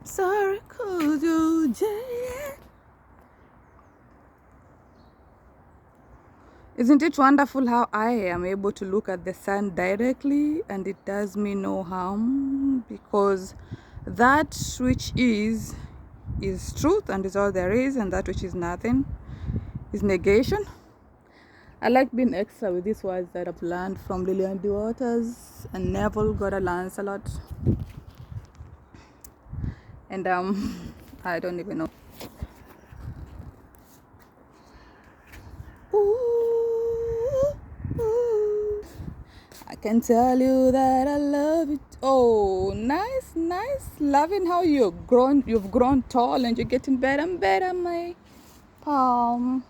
Sorry, could you just... Isn't it wonderful how I am able to look at the sun directly and it does me no harm, because that which is truth and is all there is, and that which is nothing is negation. I like being extra with these words that I've learned from Lillian Dewaters and Neville got a Lancelot. And I don't even know. Ooh, ooh. I can tell you that I love it. Oh, nice, nice. Loving how you've grown tall and you're getting better and better, my palm.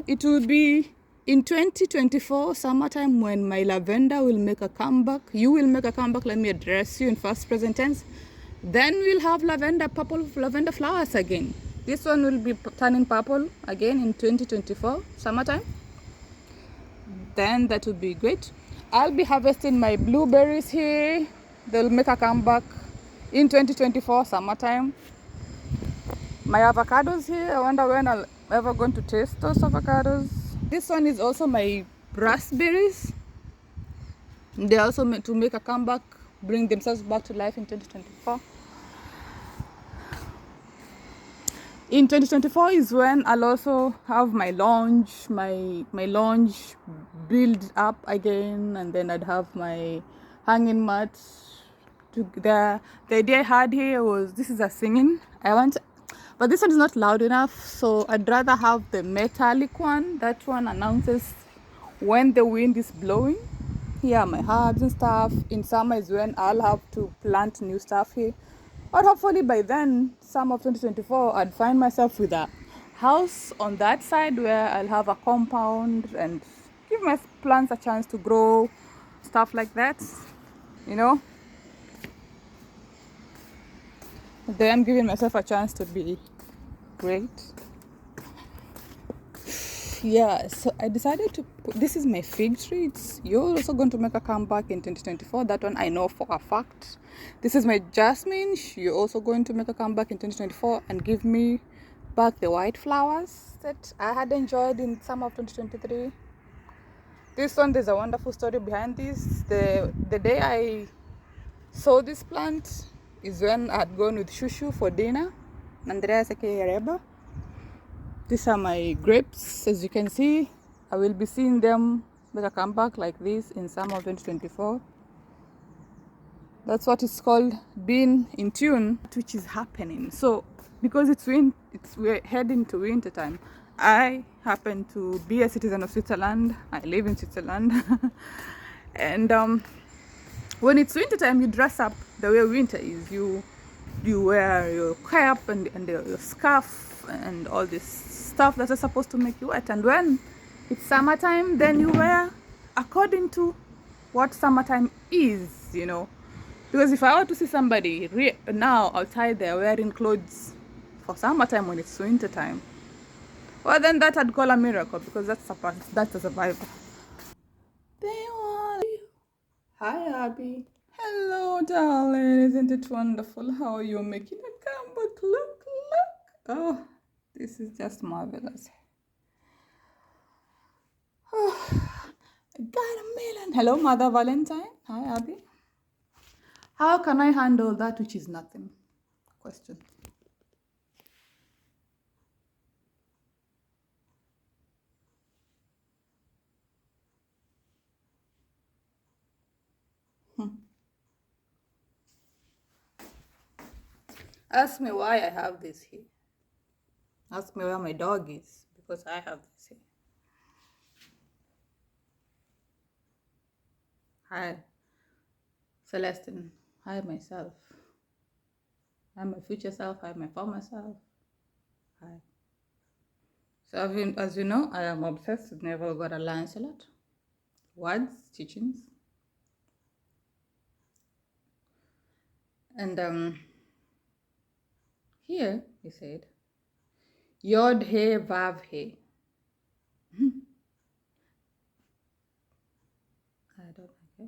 It will be in 2024 summertime when my lavender will make a comeback. You will make a comeback. Let me address you in first present tense. Then we'll have purple lavender flowers again. This one will be turning purple again in 2024 summertime. Then that would be great. I'll be harvesting my blueberries here. They'll make a comeback in 2024 summertime. My avocados here, I wonder when I'll ever going to taste those avocados. This one is also my raspberries. They also meant to make a comeback, bring themselves back to life in 2024. In 2024 is when I'll also have my lounge, my lounge build up again, and then I'd have my hanging mat there. The idea I had here was, this is a singing. But this one is not loud enough, so I'd rather have the metallic one. That one announces when the wind is blowing. Here are my herbs and stuff. In summer is when I'll have to plant new stuff here. But hopefully by then, summer of 2024, I'd find myself with a house on that side where I'll have a compound and give my plants a chance to grow, stuff like that, you know. Then I'm giving myself a chance to be great. Yeah, so I decided to put, this is my fig tree. You're also going to make a comeback in 2024. That one I know for a fact. This is my jasmine. You're also going to make a comeback in 2024 and give me back the white flowers that I had enjoyed in summer of 2023. This one, there's a wonderful story behind this. The day I saw this plant is when I had gone with Shushu for dinner. Andrea Sekeyareba. These are my grapes. As you can see, I will be seeing them make a comeback like this in summer of 2024. That's what it's called, being in tune, which is happening. So because we're heading to winter time, I happen to be a citizen of Switzerland. I live in Switzerland. And when it's winter time, you dress up the way winter is. You wear your cap and your scarf and all this stuff that are supposed to make you wet. And when it's summertime, then you wear according to what summertime is, you know. Because if I were to see somebody now outside there wearing clothes for summertime when it's winter time, well, then that I'd call a miracle, because that's a survivor. They want you. Hi, Aby. Hello, darling. Isn't it wonderful how you're making a comeback? Look. Oh, this is just marvelous. Oh, I got a million. Hello, Mother Valentine. Hi, Aby. How can I handle that which is nothing? Question. Ask me why I have this here. Ask me where my dog is, because I have this here. Hi, Celestine. Hi, myself. Hi, my future self. Hi, my former self. Hi. So, as you know, I am obsessed with Neville got a Lancelot. Words, teachings. And here he said, Yod he vav he. I don't know.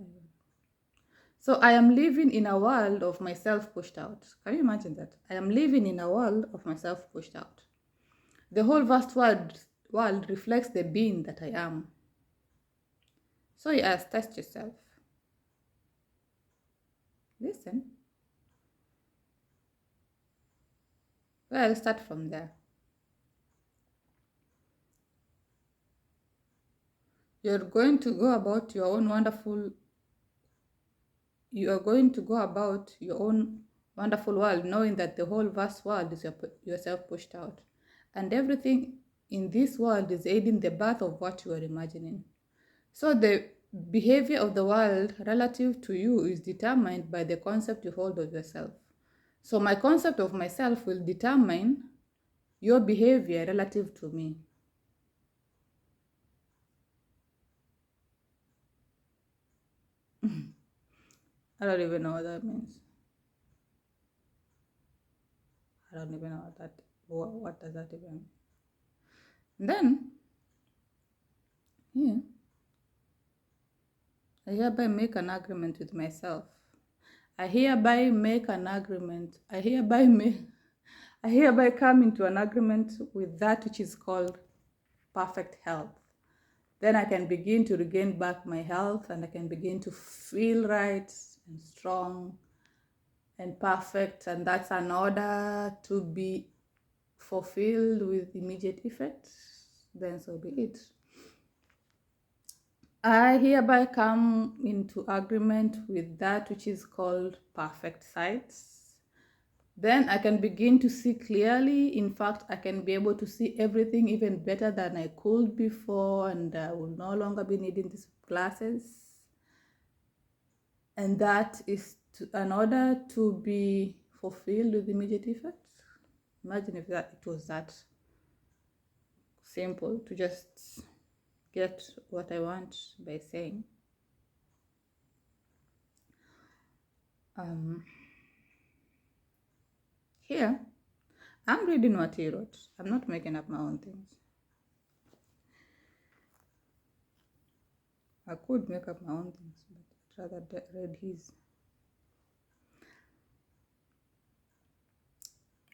So I am living in a world of myself pushed out. Can you imagine that? I am living in a world of myself pushed out. The whole vast world reflects the being that I am. So yes, test yourself. Listen. Well, start from there. You're going to go about your own wonderful you are going to go about your own wonderful world knowing that the whole vast world is yourself pushed out. And everything in this world is aiding the birth of what you are imagining. So the behavior of the world relative to you is determined by the concept you hold of yourself. So my concept of myself will determine your behavior relative to me. I don't even know what that means. I don't even know what does that even mean. Then, here, I hereby make an agreement with myself. I hereby make an agreement. I hereby come into an agreement with that which is called perfect health. Then I can begin to regain back my health and I can begin to feel right and strong and perfect. And that's an order to be fulfilled with immediate effect. Then so be it. I hereby come into agreement with that which is called perfect sight. Then I can begin to see clearly. In fact, I can be able to see everything even better than I could before, and I will no longer be needing these glasses. And that is an order to be fulfilled with immediate effect. Imagine if it was that simple to just get what I want by saying. Here, I'm reading what he wrote. I'm not making up my own things. I could make up my own things, but I'd rather read his.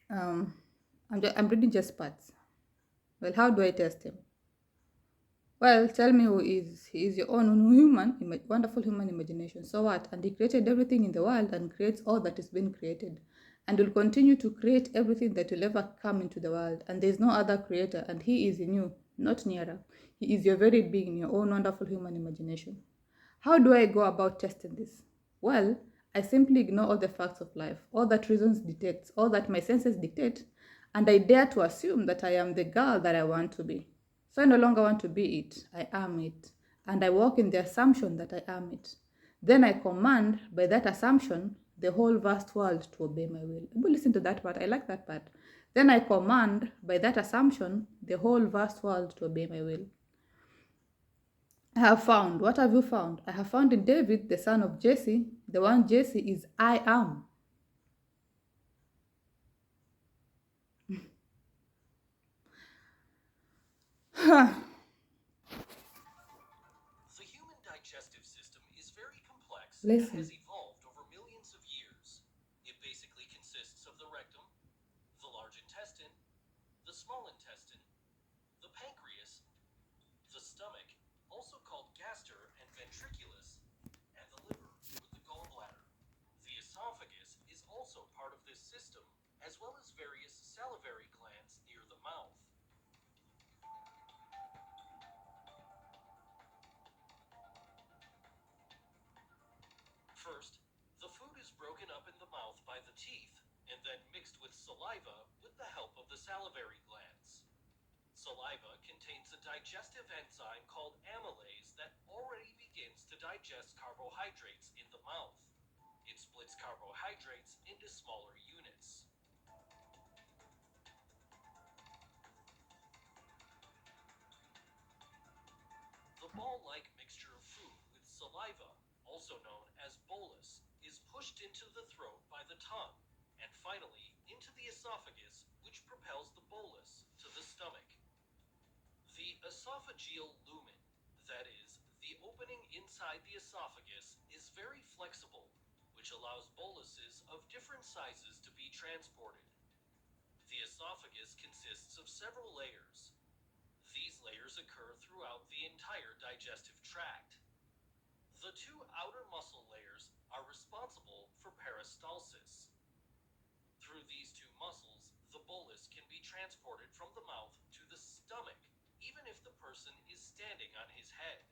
I'm reading just parts. Well, how do I test him? Well, tell me who is. He is your own wonderful human imagination. So what? And he created everything in the world and creates all that is being created. And will continue to create everything that will ever come into the world. And there is no other creator, and he is in you, not nearer. He is your very being, your own wonderful human imagination. How do I go about testing this? Well, I simply ignore all the facts of life, all that reasons dictate, all that my senses dictate, and I dare to assume that I am the girl that I want to be. So I no longer want to be it, I am it. And I walk in the assumption that I am it. Then I command, by that assumption, the whole vast world to obey my will. Listen to that part, I like that part. Then I command, by that assumption, the whole vast world to obey my will. I have found. What have you found? I have found in David, the son of Jesse. The one Jesse is I am. The human digestive system is very complex and Listen. has evolved over millions of years. It basically consists of the rectum, the large intestine, the small intestine, the pancreas, the stomach, also called gaster and ventriculus, and the liver, or the gallbladder. The esophagus is also part of this system, as well as various salivary glands near the mouth. First, the food is broken up in the mouth by the teeth and then mixed with saliva with the help of the salivary glands. Saliva contains a digestive enzyme called amylase that already begins to digest carbohydrates in the mouth. It splits carbohydrates into smaller units. The ball-like mixture of food with saliva, also known as bolus, is pushed into the throat by the tongue, and finally into the esophagus, which propels the bolus to the stomach. The esophageal lumen, that is, the opening inside the esophagus, is very flexible allows boluses of different sizes to be transported. The esophagus consists of several layers. These layers occur throughout the entire digestive tract. The two outer muscle layers are responsible for peristalsis. Through these two muscles, the bolus can be transported from the mouth to the stomach, even if the person is standing on his head.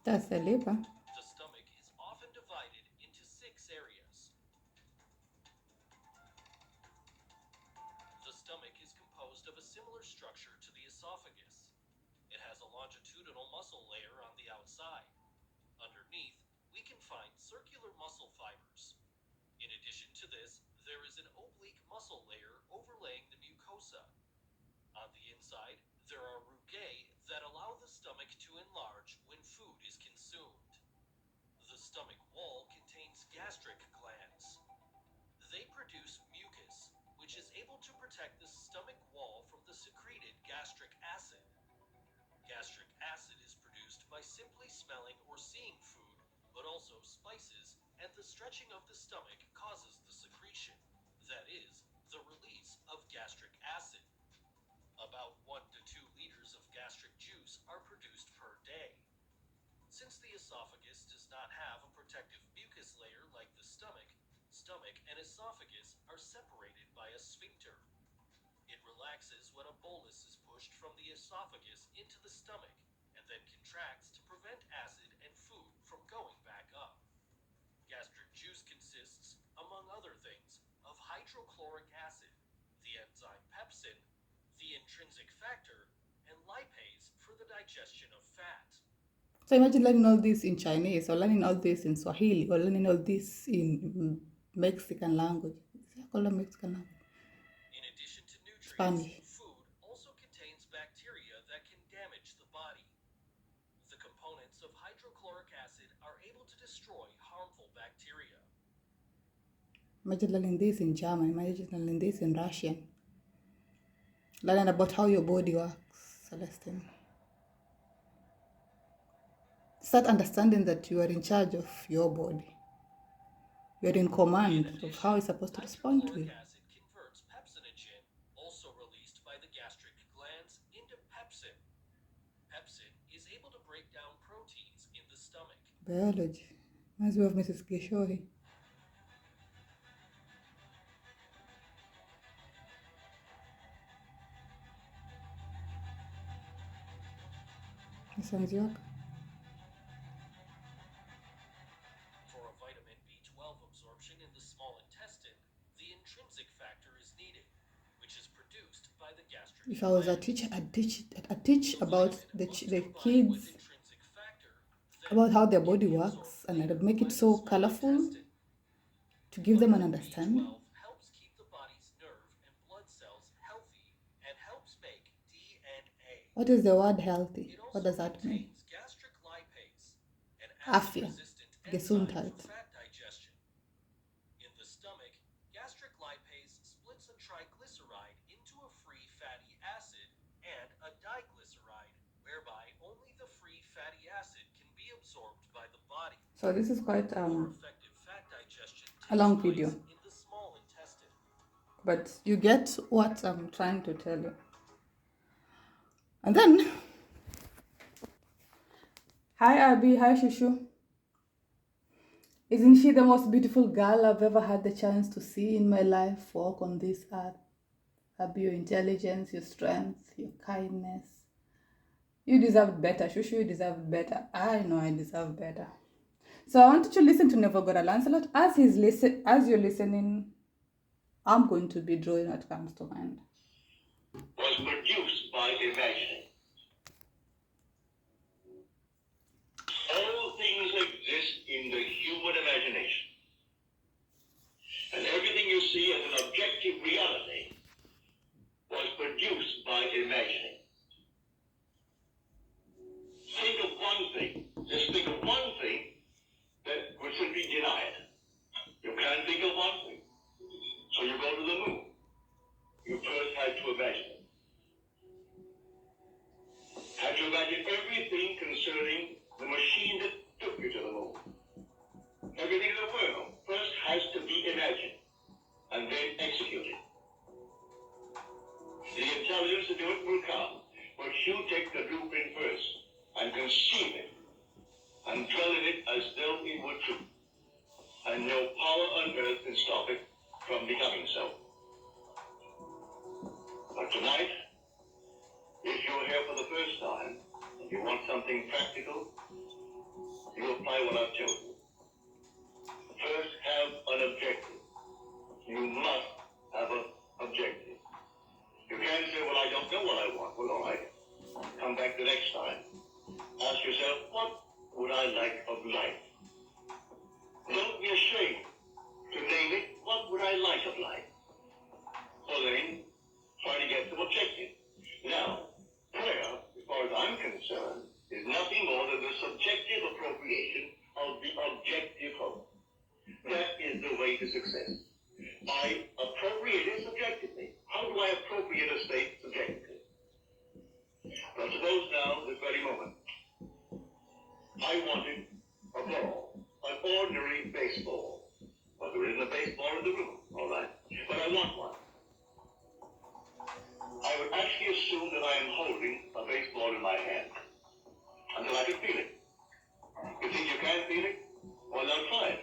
That's the liver. The stomach is often divided into 6 areas. The stomach is composed of a similar structure to the esophagus. It has a longitudinal muscle layer on the outside. Underneath, we can find circular muscle fibers. In addition to this, there is an oblique muscle layer overlaying the mucosa. On the inside, there are rugae that allow the stomach to enlarge when food is consumed. The stomach wall contains gastric glands. They produce mucus, which is able to protect the stomach wall from the secreted gastric acid. Gastric acid is produced by simply smelling or seeing food, but also spices, and the stretching of the stomach causes the secretion, that is, the release of gastric acid. About 1 to 2 liters of gastric juice are produced per day. Since the esophagus does not have a protective mucus layer like the stomach and esophagus are separated by a sphincter. It relaxes when a bolus is pushed from the esophagus into the stomach and then contracts to prevent acid and food from going back up. Gastric juice consists, among other things, of hydrochloric acid, the enzyme pepsin, the intrinsic factor, and lipase for the digestion of fat. So imagine learning all this in Chinese, or learning all this in Swahili, or learning all this in Mexican language. Is that called a Mexican language? In addition to nutrients, Spanish. food also contains bacteria that can damage the body. The components of hydrochloric acid are able to destroy harmful bacteria. Imagine learning this in German, imagine learning this in Russian. Learning about how your body works, Celestine. Start understanding that you are in charge of your body. You're in command of how it's supposed to respond to you. Hydrochloric acid converts pepsinogen, also released by the gastric glands, into pepsin. Pepsin is able to break down proteins in the stomach. Biology. Reminds me of Mrs. Gishori. Sounds yoke. For a vitamin B12 absorption in the small intestine, the intrinsic factor is needed, which is produced by the gastric If I was a gland. teacher, I'd teach about the Vitamin must kids, combine with intrinsic factor, then about how their can body be works, absorbed and later I'd make by it the so small colorful intestine. to give them an Vitamin understanding. B12 helps keep the body's nerve and blood cells healthy and helps make DNA. What is the word healthy? It What also does that mean? contains gastric lipase, an Afya, acid-resistant enzyme Gesundheit. for fat digestion. In the stomach, gastric lipase splits a triglyceride into a free fatty acid and a diglyceride, whereby only the free fatty acid can be absorbed by the body. So this is quite More effective fat digestion a long takes video, place in the small intestine. but you get what I'm trying to tell you. And then, hi Abby, hi Shushu. Isn't she the most beautiful girl I've ever had the chance to see in my life walk on this earth? Abby, your intelligence, your strength, your kindness. You deserve better, Shushu, you deserve better. I know I deserve better. So I want you to listen to Nevogora Lancelot. As you're listening, I'm going to be drawing what comes to mind. Was produced by imagining. All things exist in the human imagination. And everything you see as an objective reality was produced by imagining. Think of one thing. Just think of one thing that deny it. You can't think of one thing. So you go to the moon. You first had to imagine it. Had to imagine everything concerning the machine that took you to the moon. Everything in the world first has to be imagined and then executed. The intelligence to do it will come, but you take the blueprint first and conceive it and dwell in it as though it were true. And no power on earth can stop it from becoming so. But tonight, if you're here for the first time and you want something practical, you apply what I've told you. First, have an objective. You must have an objective. You can't say, well, I don't know what I want. Well, all right. Come back the next time. Ask yourself, what would I like of life? Don't be ashamed to name it, what would I like of life? Well then, try to get some objective. Now, prayer, as far as I'm concerned, is nothing more than the subjective appropriation of the objective hope. That is the way to success. I appropriate it subjectively. How do I appropriate a state subjectively? Well, suppose now, this very moment, I wanted a ball, an ordinary baseball. Well, there isn't a baseball in the room, all right? But I want one. I would actually assume that I am holding a baseball in my hand until I can feel it. You think you can feel it? Well, now try it.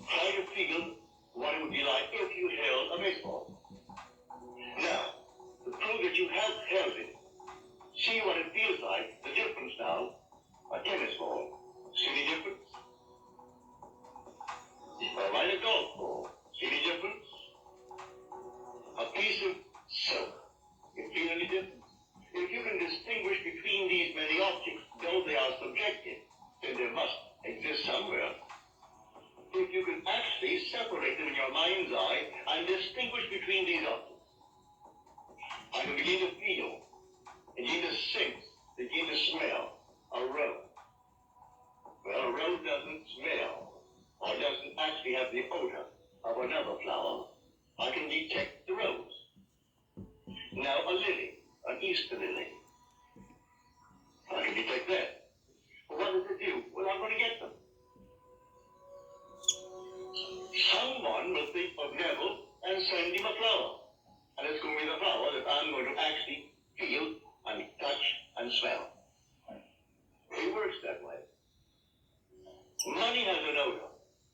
Try to feel what it would be like if you held a baseball. Now, to prove that you have held it, see what it feels like, the difference now, a tennis ball. See the difference? All right, a golf ball. See the difference? A piece of silk. You feel any difference? If you can distinguish between these many objects, though they are subjective, then they must exist somewhere. If you can actually separate them in your mind's eye and distinguish between these objects, I can begin to feel, begin to sense, begin to smell a rose. Well, a rose doesn't smell or doesn't actually have the odor of another flower. I can detect the rose. Now a lily, an Easter lily. I can detect that. But what does it do? Well, I'm going to get them. Someone will think of Neville and send him a flower. And it's going to be the flower that I'm going to actually feel and touch and smell. It works that way. Money has an odor.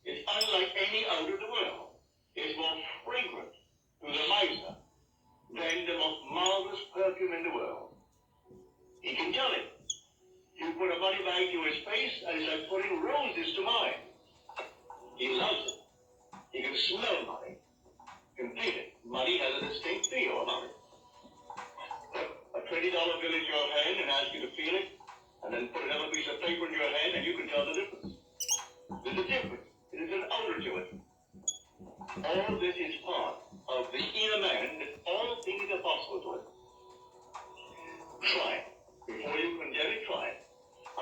It's unlike any odor in the world. It's more fragrant to the miser than the most marvelous perfume in the world. He can tell it. You put a money bag to his face and it's like putting roses to mine. He loves it. He can smell money. He can feel it. Money has a distinct feel about it. Put a $20 bill in your hand and ask you to feel it, and then put another piece of paper in your hand and you can tell the difference. There's a difference. It is an odor to it. All this is part of the inner man that all things are possible to it. Try it. Before you condemn it, try it.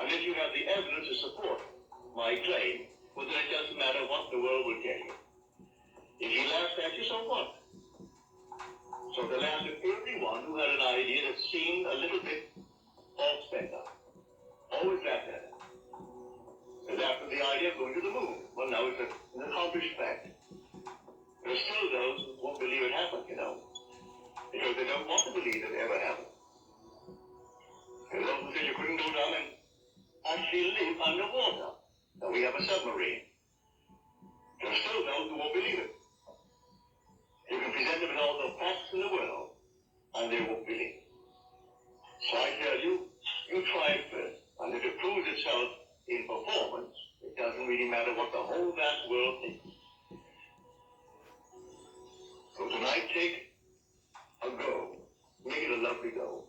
Unless you have the evidence to support my claim, well then it doesn't matter what the world will tell you. If he laughs at you, so what? So they laughed at everyone who had an idea that seemed a little bit off-center. Always laughed at it. They laughed at the idea of going to the moon. Well, now it's an accomplished fact. There are still those who won't believe it happened, you know, because they don't want to believe it ever happened. There are those who say you couldn't go down and actually live underwater. Now we have a submarine. There are still those who won't believe it. You can present them with all the facts in the world, and they won't believe. So I tell you, you try it first. And if it proves itself in performance, it doesn't really matter what the whole vast world thinks. So tonight, take a go. Make it a lovely go.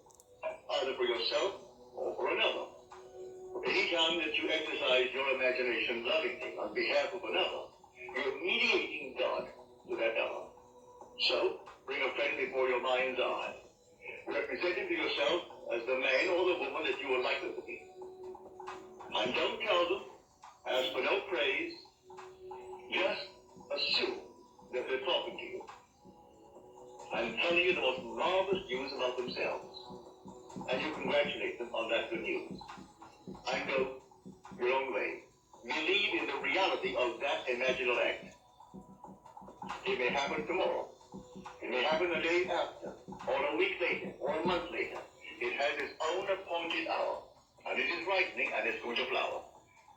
Either for yourself or for another. Any time that you exercise your imagination lovingly on behalf of another, you're mediating God to that other. So, bring a friend before your mind's eye. Represent him to yourself as the man or the woman that you would like them to be. And don't tell them, ask for no praise, honest news about themselves. And you congratulate them on that good news. And go your own way. Believe in the reality of that imaginal act. It may happen tomorrow. It may happen a day after, or a week later, or a month later. It has its own appointed hour, and it is ripening, and it's going to flower.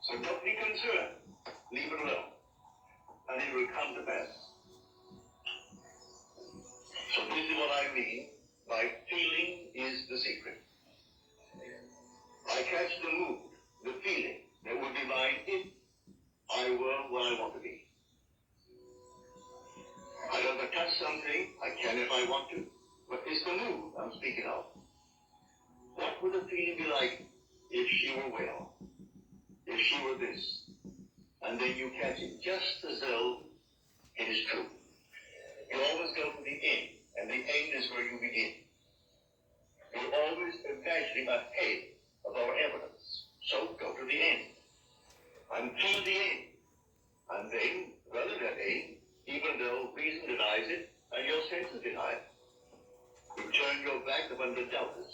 So don't be concerned. Leave it alone, and it will come to pass. So this is what I mean by feeling is the secret. I catch the mood, the feeling that would be mine if I were where I want to be. I don't touch something, I can if I want to, but it's the mood I'm speaking of. What would the feeling be like if she were well? If she were this? And then you catch it just as though it is true. You always go to the end, and the end is where you begin. You're always imagining ahead of our evidence. So go to the end. Until the end. And then, rather than end, even though reason denies it, and your senses deny it, you turn your back upon the doubters.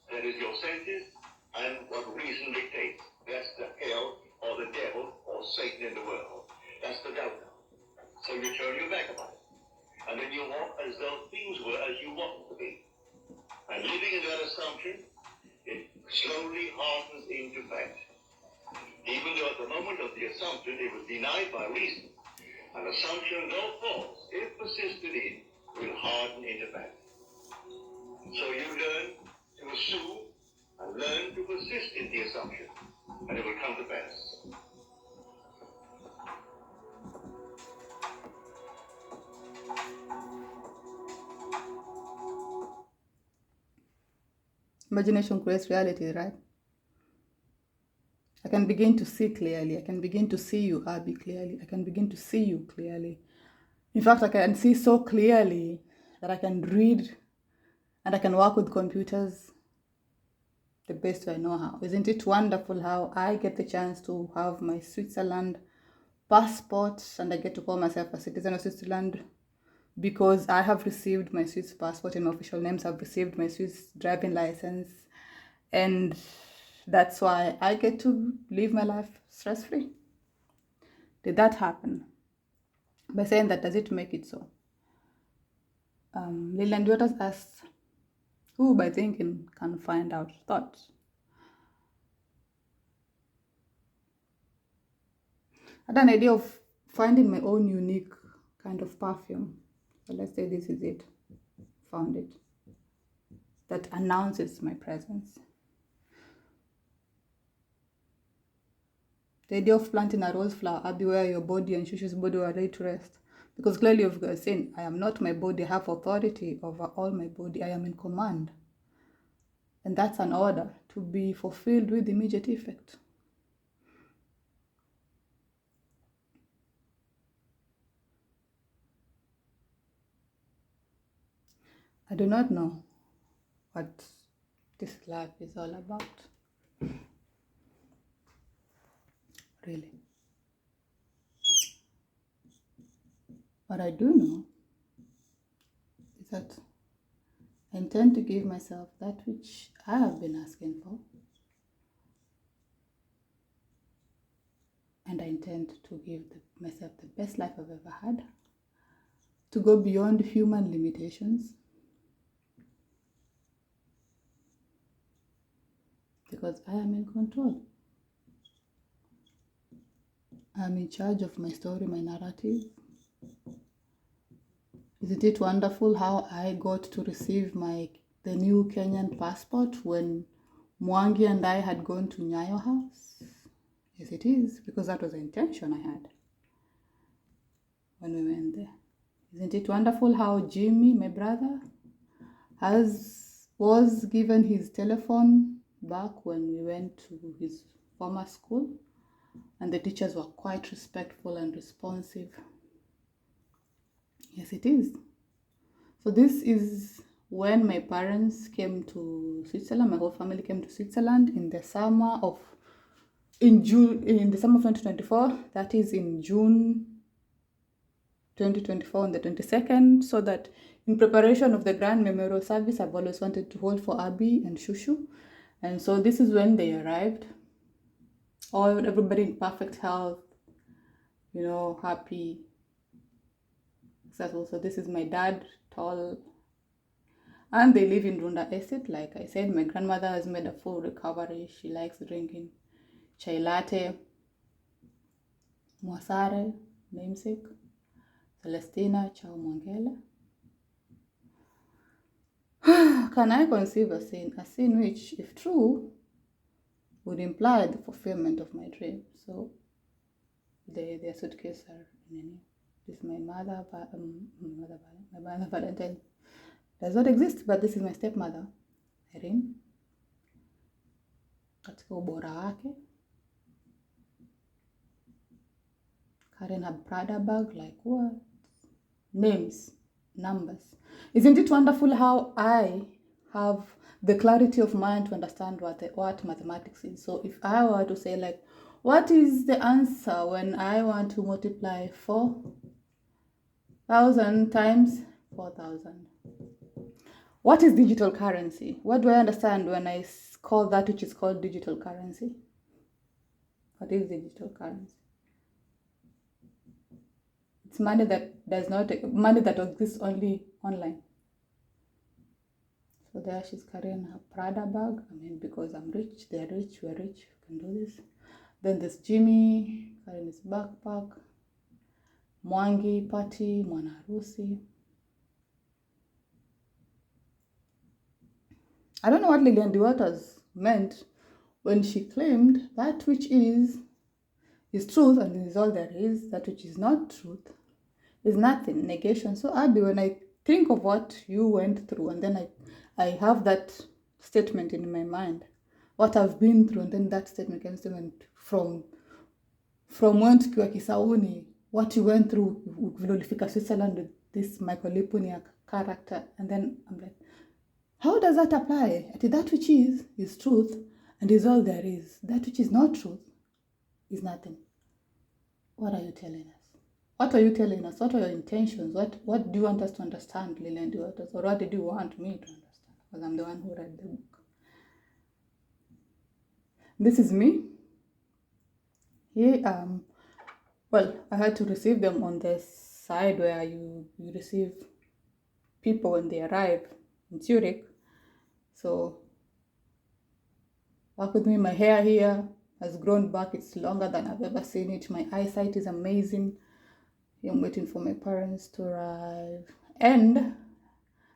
That is your senses and what reason dictates. That's the hell or the devil or Satan in the world. That's the doubter. So you turn your back upon it. And then you walk as though things were as you want them to be. And living in that assumption, it slowly hardens into fact. Even though at the moment of the assumption it was denied by reason, an assumption, though false, if persisted in, will harden into fact. So you learn to assume and learn to persist in the assumption, and it will come to pass. Imagination creates reality, right? I can begin to see clearly. I can begin to see you, Aby, clearly. I can begin to see you clearly. In fact, I can see so clearly that I can read and I can work with computers the best way I know how. Isn't it wonderful how I get the chance to have my Switzerland passport and I get to call myself a citizen of Switzerland because I have received my Swiss passport and my official names have received my Swiss driving license, and that's why I get to live my life stress-free. Did that happen? By saying that, does it make it so? Lillian dewaters asks, who by thinking can find out thoughts? I had an idea of finding my own unique kind of perfume. So let's say this is it. Found it. That announces my presence. The idea of planting a rose flower, Aby, where your body and Shushu's body were laid to rest. Because clearly you've seen, I am not my body, I have authority over all my body, I am in command. And that's an order to be fulfilled with immediate effect. I do not know what this life is all about. Really. What I do know is that I intend to give myself that which I have been asking for. And I intend to give myself the best life I've ever had. To go beyond human limitations. Because I am in control. I'm in charge of my story, my narrative. Isn't it wonderful how I got to receive the new Kenyan passport when Mwangi and I had gone to Nyayo House? Yes, it is, because that was the intention I had when we went there. Isn't it wonderful how Jimmy, my brother, was given his telephone back when we went to his former school, and the teachers were quite respectful and responsive. Yes, it is. So this is when my parents came to Switzerland, my whole family came to Switzerland in the summer of 2024, that is in June 2024 on the 22nd, so that in preparation of the grand memorial service, I've always wanted to hold for Aby and Shushu. And so this is when they arrived. Everybody in perfect health, happy. So this is my dad, tall. And they live in Runda Estate. Like I said, my grandmother has made a full recovery. She likes drinking chai latte, Mwasare, namesake, Celestina, Chao Mwangela. Can I conceive a sin which, if true, would imply the fulfillment of my dream? So their suitcase are in a new. This is my mother Valentine does not exist, but this is my stepmother, Irene, katika ubora wake. Karen had Prada bag, like what? Names, numbers. Isn't it wonderful how I have the clarity of mind to understand what mathematics is? So if I were to say, like, what is the answer when I want to multiply 4,000 times 4,000? What is digital currency? What do I understand when I call that which is called digital currency? What is digital currency? It's money that exists only online. So there she's carrying her Prada bag. I mean, because I'm rich, they're rich, we're rich, we can do this. Then there's Jimmy carrying his backpack. Mwangi, Patti, Mwana Harusi. I don't know what Lillian dewaters meant when she claimed that which is truth and is all there is, that which is not truth is nothing, negation. So Aby, when I think of what you went through, and then I have that statement in my mind, what I've been through, and then that statement comes to from when tukiwa Kisauni, what you went through, vilolifika Switzerland with this Michael Lipunia character, and then I'm like, how does that apply? That which is truth and is all there is. That which is not truth is nothing. What are you telling us? What are you telling us? What are your intentions? What do you want us to understand, Lillian dewaters? Or what did you want me to understand? Because I'm the one who read the book. This is me. Here, I had to receive them on the side where you receive people when they arrive in Zurich. So, work with me. My hair here has grown back. It's longer than I've ever seen it. My eyesight is amazing. I'm waiting for my parents to arrive. And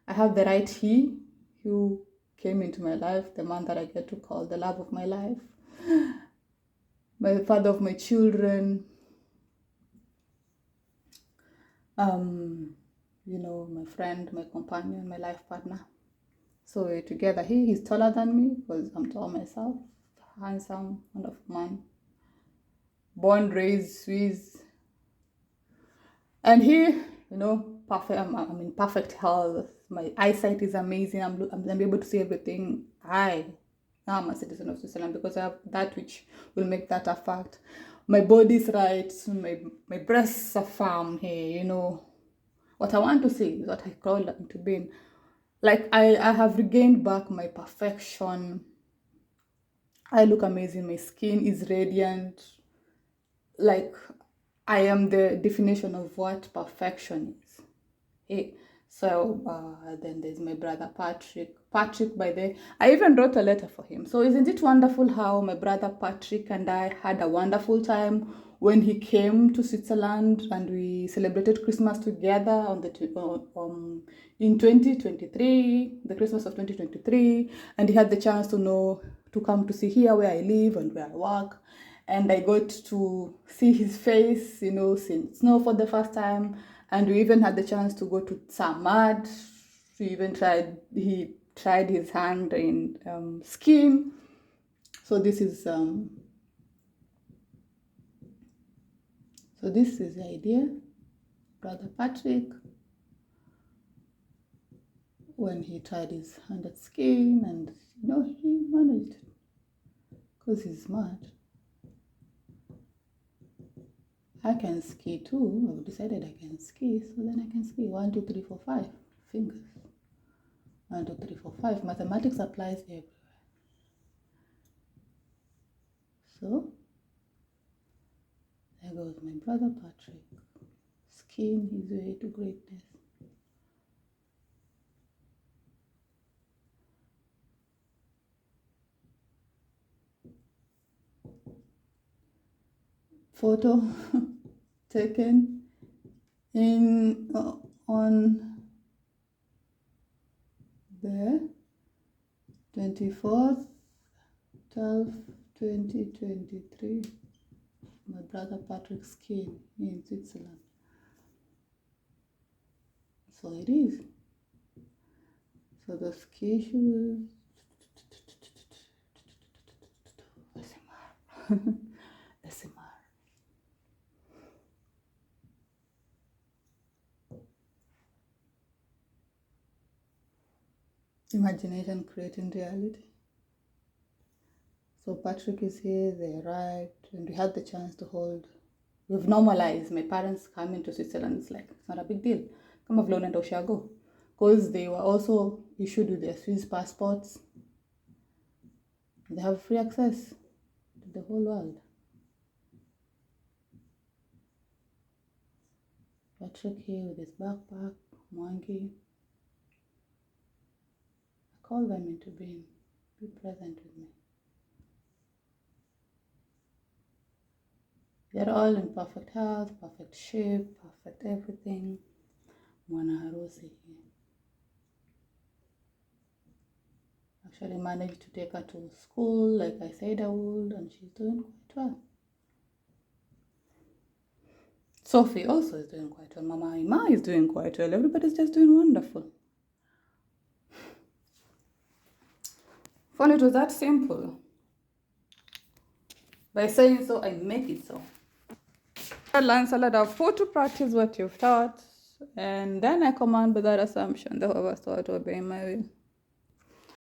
I have the right he who came into my life, the man that I get to call the love of my life, my father of my children, my friend, my companion, my life partner. So we're together. He's taller than me because I'm tall myself. Handsome, wonderful man. Born, raised, Swiss. And he, perfect. I'm in perfect health. My eyesight is amazing. I'm able to see everything. I am a citizen of Switzerland because I have that which will make that a fact. My body's right. My breasts are firm here. What I want to say is what I call into being. Like I have regained back my perfection. I look amazing. My skin is radiant. Like I am the definition of what perfection is. Hey, so then there's my brother Patrick. Patrick, by the way, I even wrote a letter for him. So isn't it wonderful how my brother Patrick and I had a wonderful time when he came to Switzerland and we celebrated Christmas together in 2023, the Christmas of 2023, and he had the chance to come to see here where I live and where I work. And I got to see his face, seeing snow for the first time. And we even had the chance to go to Samad. He tried his hand in skiing. So this is the idea. Brother Patrick, when he tried his hand at skiing, and he managed because he's smart. I can ski too. I've decided I can ski, so then I can ski. 1, 2, 3, 4, 5 fingers. 1, 2, 3, 4, 5. Mathematics applies everywhere. So there goes my brother Patrick, skiing his way to greatness. Photo taken in on the 24th 12 2023. My brother Patrick skiing in Switzerland. So it is. So the ski shoes. SMR. Imagination creating reality. So Patrick is here, they arrived, and we had the chance to hold. We've normalized my parents coming to Switzerland. It's like, it's not a big deal. Come have learned Oshago. Because they were also issued with their Swiss passports. They have free access to the whole world. Patrick here with his backpack, monkey. I call them into being. Be present with me. They're all in perfect health, perfect shape, perfect everything. Mwana harusi here. Actually managed to take her to school like I said I would, and she's doing quite well. Sophie also is doing quite well. Mama Ima is doing quite well. Everybody's just doing wonderful. If it was that simple. By saying so, I make it so. Learn salad of put to practice what you've taught, and then I command without assumption the whoever's taught will obey my will.